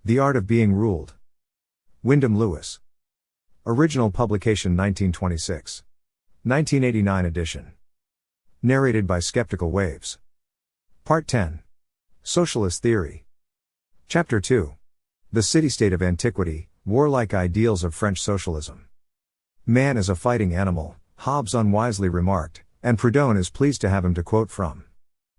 The Art of Being Ruled. Wyndham Lewis. Original publication 1926. 1989 edition. Narrated by Skeptical Waves. Part 10. Socialist Theory. Chapter 2. The City-State of Antiquity, Warlike Ideals of French Socialism. Man is a fighting animal, Hobbes unwisely remarked, and Proudhon is pleased to have him to quote from.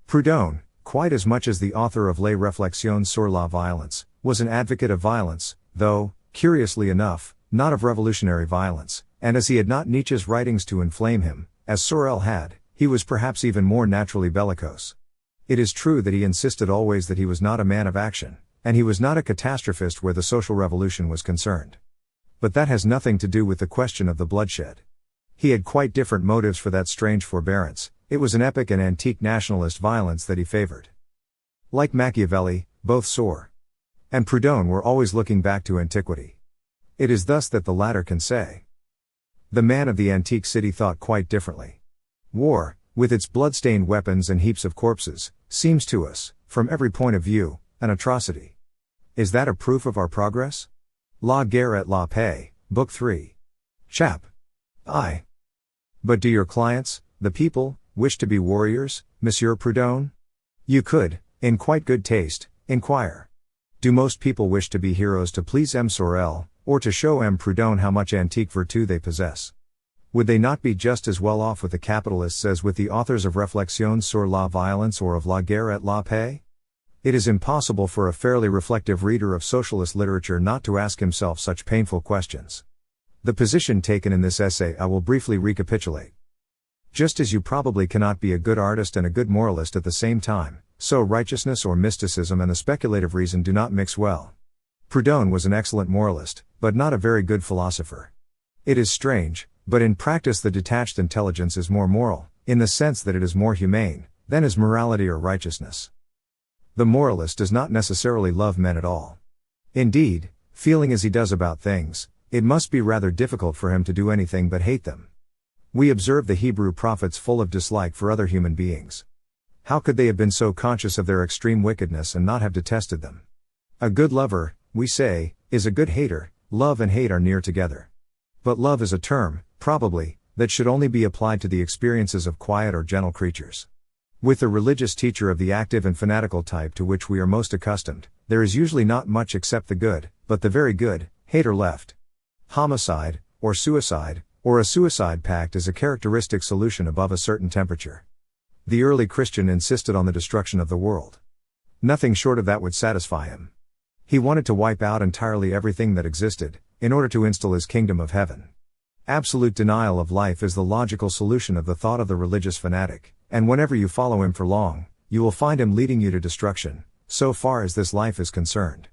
Proudhon, quite as much as the author of Les Réflexions sur la Violence, was an advocate of violence, though, curiously enough, not of revolutionary violence, and as he had not Nietzsche's writings to inflame him, as Sorel had, he was perhaps even more naturally bellicose. It is true that he insisted always that he was not a man of action, and he was not a catastrophist where the social revolution was concerned. But that has nothing to do with the question of the bloodshed. He had quite different motives for that strange forbearance. It was an epic and antique nationalist violence that he favored. Like Machiavelli, both Sorel and Proudhon were always looking back to antiquity. It is thus that the latter can say, the man of the antique city thought quite differently. War, with its blood-stained weapons and heaps of corpses, seems to us, from every point of view, an atrocity. Is that a proof of our progress? La Guerre et la Paix, Book 3. Chap. I. But do your clients, the people, wish to be warriors, Monsieur Proudhon? You could, in quite good taste, inquire. Do most people wish to be heroes to please M. Sorel, or to show M. Proudhon how much antique virtue they possess? Would they not be just as well off with the capitalists as with the authors of Réflexions sur la Violence or of La Guerre et la Paix? It is impossible for a fairly reflective reader of socialist literature not to ask himself such painful questions. The position taken in this essay I will briefly recapitulate. Just as you probably cannot be a good artist and a good moralist at the same time, so righteousness or mysticism and the speculative reason do not mix well. Proudhon was an excellent moralist, but not a very good philosopher. It is strange, but in practice the detached intelligence is more moral, in the sense that it is more humane, than is morality or righteousness. The moralist does not necessarily love men at all. Indeed, feeling as he does about things, it must be rather difficult for him to do anything but hate them. We observe the Hebrew prophets full of dislike for other human beings. How could they have been so conscious of their extreme wickedness and not have detested them? A good lover, we say, is a good hater. Love and hate are near together. But love is a term, probably, that should only be applied to the experiences of quiet or gentle creatures. With the religious teacher of the active and fanatical type to which we are most accustomed, there is usually not much except the good, but the very good, hater left. Homicide, or a suicide pact is a characteristic solution above a certain temperature. The early Christian insisted on the destruction of the world. Nothing short of that would satisfy him. He wanted to wipe out entirely everything that existed, in order to install his kingdom of heaven. Absolute denial of life is the logical solution of the thought of the religious fanatic, and whenever you follow him for long, you will find him leading you to destruction, so far as this life is concerned.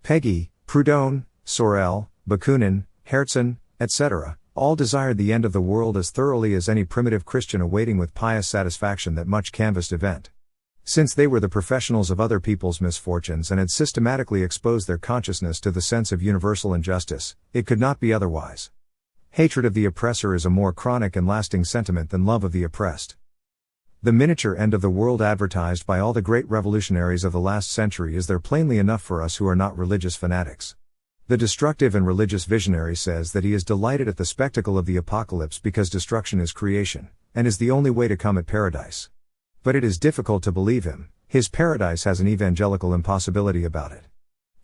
Peggy, Proudhon, Sorel, Bakunin, Herzen, etc., all desired the end of the world as thoroughly as any primitive Christian awaiting with pious satisfaction that much canvassed event. Since they were the professionals of other people's misfortunes and had systematically exposed their consciousness to the sense of universal injustice, it could not be otherwise. Hatred of the oppressor is a more chronic and lasting sentiment than love of the oppressed. The miniature end of the world advertised by all the great revolutionaries of the last century is there plainly enough for us who are not religious fanatics. The destructive and religious visionary says that he is delighted at the spectacle of the apocalypse because destruction is creation, and is the only way to come at paradise. But it is difficult to believe him. His paradise has an evangelical impossibility about it.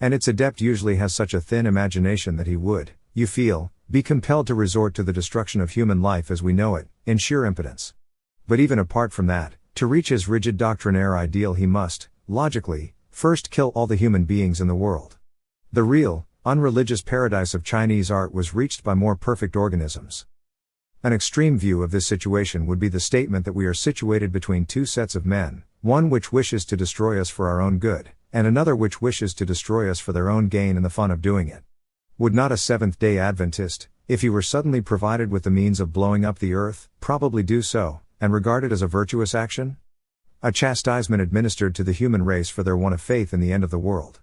And its adept usually has such a thin imagination that he would, you feel, be compelled to resort to the destruction of human life as we know it, in sheer impotence. But even apart from that, to reach his rigid doctrinaire ideal he must, logically, first kill all the human beings in the world. The real, unreligious paradise of Chinese art was reached by more perfect organisms. An extreme view of this situation would be the statement that we are situated between two sets of men, one which wishes to destroy us for our own good, and another which wishes to destroy us for their own gain and the fun of doing it. Would not a Seventh-day Adventist, if he were suddenly provided with the means of blowing up the earth, probably do so, and regard it as a virtuous action? A chastisement administered to the human race for their want of faith in the end of the world.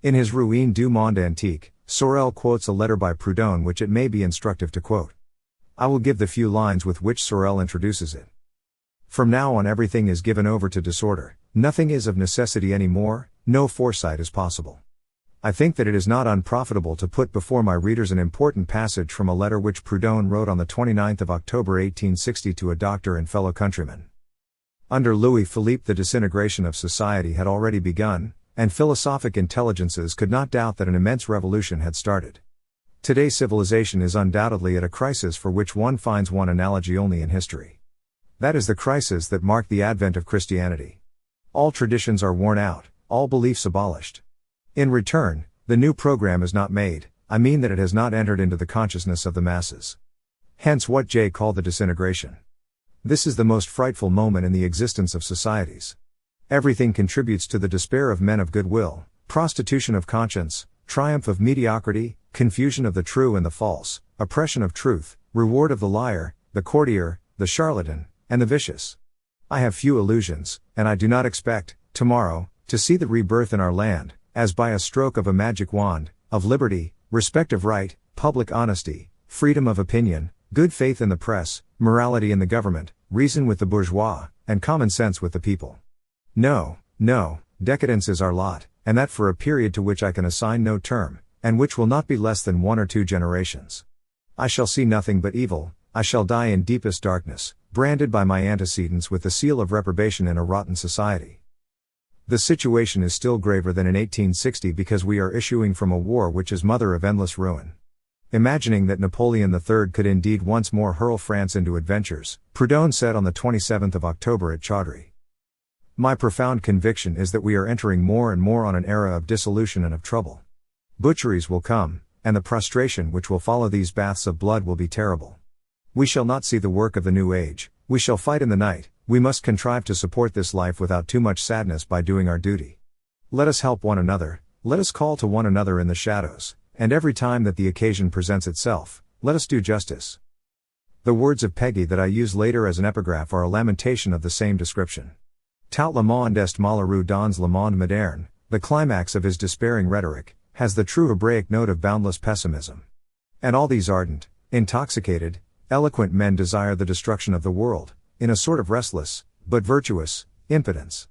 In his Ruine du Monde Antique, Sorel quotes a letter by Proudhon which it may be instructive to quote. I will give the few lines with which Sorel introduces it. From now on everything is given over to disorder, nothing is of necessity any more, no foresight is possible. I think that it is not unprofitable to put before my readers an important passage from a letter which Proudhon wrote on the 29th of October 1860 to a doctor and fellow countryman. Under Louis Philippe the disintegration of society had already begun, and philosophic intelligences could not doubt that an immense revolution had started. Today civilization is undoubtedly at a crisis for which one finds one analogy only in history. That is the crisis that marked the advent of Christianity. All traditions are worn out, all beliefs abolished. In return, the new program is not made, I mean that it has not entered into the consciousness of the masses. Hence what Jay called the disintegration. This is the most frightful moment in the existence of societies. Everything contributes to the despair of men of goodwill, prostitution of conscience, triumph of mediocrity, confusion of the true and the false, oppression of truth, reward of the liar, the courtier, the charlatan, and the vicious. I have few illusions, and I do not expect, tomorrow, to see the rebirth in our land, as by a stroke of a magic wand, of liberty, respect of right, public honesty, freedom of opinion, good faith in the press, morality in the government, reason with the bourgeois, and common sense with the people. No, decadence is our lot, and that for a period to which I can assign no term, and which will not be less than 1 or 2 generations. I shall see nothing but evil, I shall die in deepest darkness, branded by my antecedents with the seal of reprobation in a rotten society. The situation is still graver than in 1860 because we are issuing from a war which is mother of endless ruin. Imagining that Napoleon III could indeed once more hurl France into adventures, Proudhon said on the 27th of October at Chaudhry. My profound conviction is that we are entering more and more on an era of dissolution and of trouble. Butcheries will come, and the prostration which will follow these baths of blood will be terrible. We shall not see the work of the new age, we shall fight in the night, we must contrive to support this life without too much sadness by doing our duty. Let us help one another, let us call to one another in the shadows, and every time that the occasion presents itself, let us do justice. The words of Peggy that I use later as an epigraph are a lamentation of the same description. Tout le monde est malheureux dans le monde moderne, the climax of his despairing rhetoric, has the true Hebraic note of boundless pessimism. And all these ardent, intoxicated, eloquent men desire the destruction of the world, in a sort of restless, but virtuous, impotence.